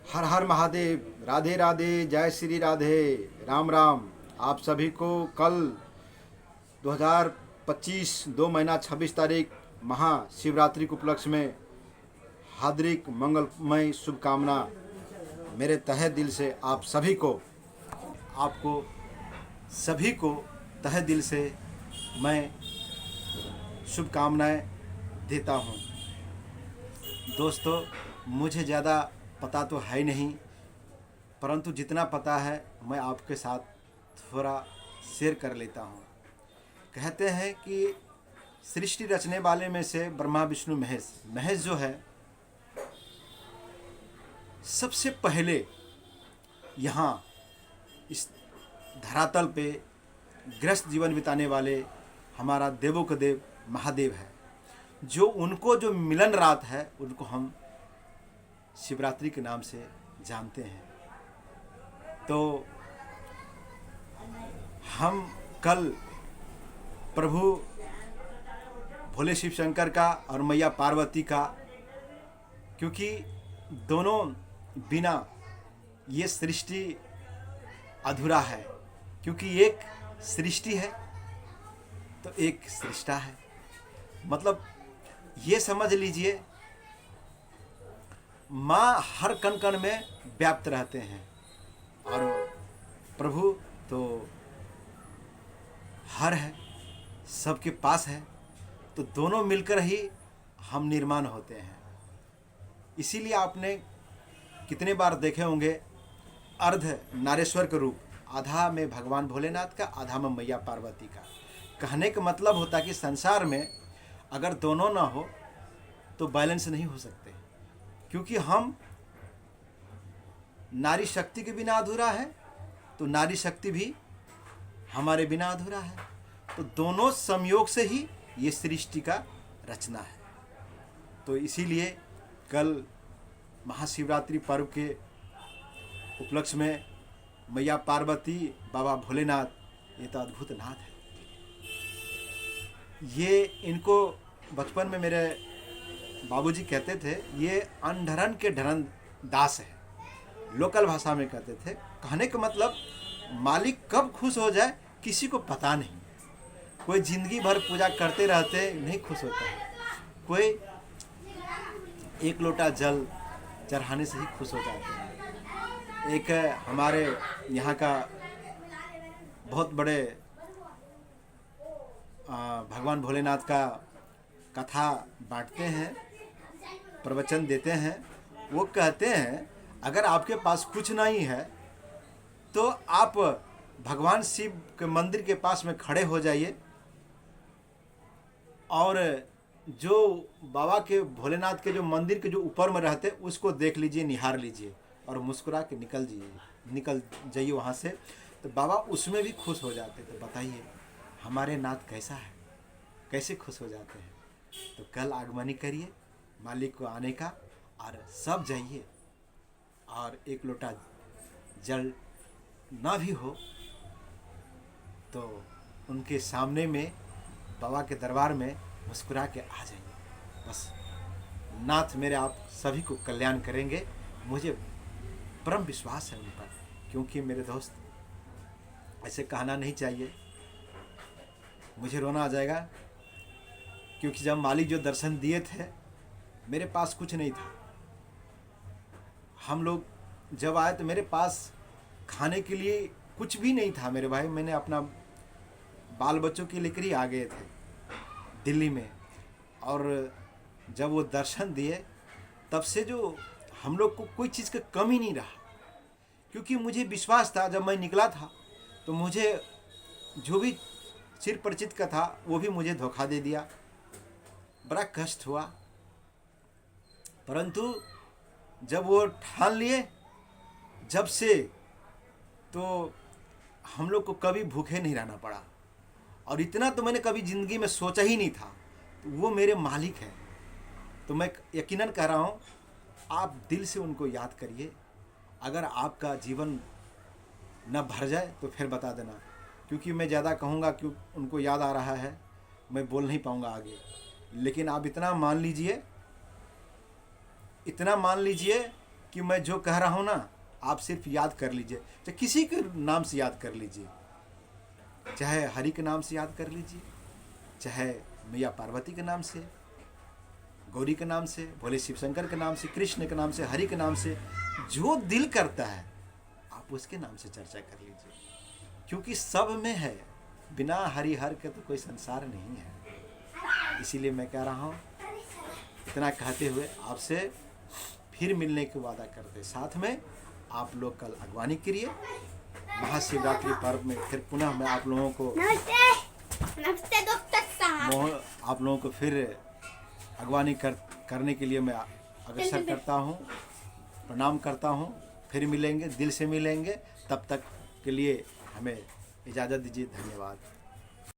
हर हर महादेव। राधे राधे, जय श्री राधे, राम राम। आप सभी को कल 2025 2 महीना 26 तारीख महाशिवरात्रि के उपलक्ष्य में हार्दिक मंगलमय शुभकामना। मेरे तहे दिल से आपको सभी को तहे दिल से मैं शुभकामनाएं देता हूं। दोस्तों, मुझे ज़्यादा पता तो है नहीं, परंतु जितना पता है मैं आपके साथ थोड़ा शेयर कर लेता हूँ। कहते हैं कि सृष्टि रचने वाले में से ब्रह्मा विष्णु महेश जो है, सबसे पहले यहाँ इस धरातल पे ग्रस्त जीवन बिताने वाले हमारा देवों का देव महादेव है। जो मिलन रात है उनको हम शिवरात्रि के नाम से जानते हैं। तो हम कल प्रभु भोले शिव शंकर का और मैया पार्वती का, क्योंकि दोनों बिना ये सृष्टि अधूरा है, क्योंकि एक सृष्टि है तो एक सृष्टा है। मतलब ये समझ लीजिए, माँ हर कण कण में व्याप्त रहते हैं और प्रभु तो हर है, सबके पास है। तो दोनों मिलकर ही हम निर्माण होते हैं। इसीलिए आपने कितने बार देखे होंगे अर्ध नारेश्वर का रूप, आधा में भगवान भोलेनाथ का, आधा में मैया पार्वती का। कहने का मतलब होता कि संसार में अगर दोनों ना हो तो बैलेंस नहीं हो सकते, क्योंकि हम नारी शक्ति के बिना अधूरा है तो नारी शक्ति भी हमारे बिना अधूरा है। तो दोनों संयोग से ही ये सृष्टि का रचना है। तो इसीलिए कल महाशिवरात्रि पर्व के उपलक्ष्य में मैया पार्वती, बाबा भोलेनाथ, ये तो अद्भुत नाथ है। ये इनको बचपन में मेरे बाबूजी कहते थे, ये अनढरन के ढरन दास है, लोकल भाषा में कहते थे। कहने का मतलब मालिक कब खुश हो जाए किसी को पता नहीं। कोई जिंदगी भर पूजा करते रहते नहीं खुश होता है, कोई एक लोटा जल चढ़ाने से ही खुश हो जाते हैं। एक हमारे यहाँ का बहुत बड़े भगवान भोलेनाथ का कथा बांटते हैं, प्रवचन देते हैं। वो कहते हैं अगर आपके पास कुछ नहीं है तो आप भगवान शिव के मंदिर के पास में खड़े हो जाइए और जो बाबा के भोलेनाथ के जो मंदिर के जो ऊपर में रहते उसको देख लीजिए, निहार लीजिए और मुस्कुरा के निकल जाइए वहाँ से। तो बाबा उसमें भी खुश हो जाते। तो बताइए हमारे नाथ कैसा है, कैसे खुश हो जाते हैं। तो कल आगमनी करिए मालिक को आने का, और सब जाइए और एक लोटा जल ना भी हो तो उनके सामने में बाबा के दरबार में मुस्कुरा के आ जाइए। बस नाथ मेरे आप सभी को कल्याण करेंगे, मुझे परम विश्वास है उन पर। क्योंकि मेरे दोस्त, ऐसे कहना नहीं चाहिए, मुझे रोना आ जाएगा, क्योंकि जब मालिक जो दर्शन दिए थे मेरे पास कुछ नहीं था। हम लोग जब आए तो मेरे पास खाने के लिए कुछ भी नहीं था मेरे भाई। मैंने अपना बाल बच्चों के लेकर ही आ गए थे दिल्ली में, और जब वो दर्शन दिए तब से जो हम लोग को कोई चीज़ का कमी नहीं रहा। क्योंकि मुझे विश्वास था, जब मैं निकला था तो मुझे जो भी चिर परिचित का था वो भी मुझे धोखा दे दिया। बड़ा कष्ट हुआ, परंतु जब वो ठान लिए जब से, तो हम लोग को कभी भूखे नहीं रहना पड़ा। और इतना तो मैंने कभी ज़िंदगी में सोचा ही नहीं था। तो वो मेरे मालिक हैं। तो मैं यकीनन कह रहा हूँ, आप दिल से उनको याद करिए। अगर आपका जीवन न भर जाए तो फिर बता देना, क्योंकि मैं ज़्यादा कहूँगा कि उनको याद आ रहा है, मैं बोल नहीं पाऊँगा आगे। लेकिन आप इतना मान लीजिए कि मैं जो कह रहा हूँ ना आप सिर्फ याद कर लीजिए, चाहे किसी के नाम से याद कर लीजिए, चाहे हरि के नाम से याद कर लीजिए, चाहे मैया पार्वती के नाम से, गौरी के नाम से, भोले शिव शंकर के नाम से, कृष्ण के नाम से, हरि के नाम से, जो दिल करता है आप उसके नाम से चर्चा कर लीजिए, क्योंकि सब में है, बिना हरि हर के तो कोई संसार नहीं है। इसीलिए मैं कह रहा हूँ, इतना कहते हुए आपसे फिर मिलने की वादा करते, साथ में आप लोग कल अगवानी करिए। महाशिवरात्रि पर्व में फिर पुनः मैं आप लोगों को नमस्ते डॉक्टर साहब, आप लोगों को फिर अगवानी करने के लिए मैं अग्रसर करता हूँ, प्रणाम करता हूँ। फिर मिलेंगे, दिल से मिलेंगे, तब तक के लिए हमें इजाज़त दीजिए। धन्यवाद।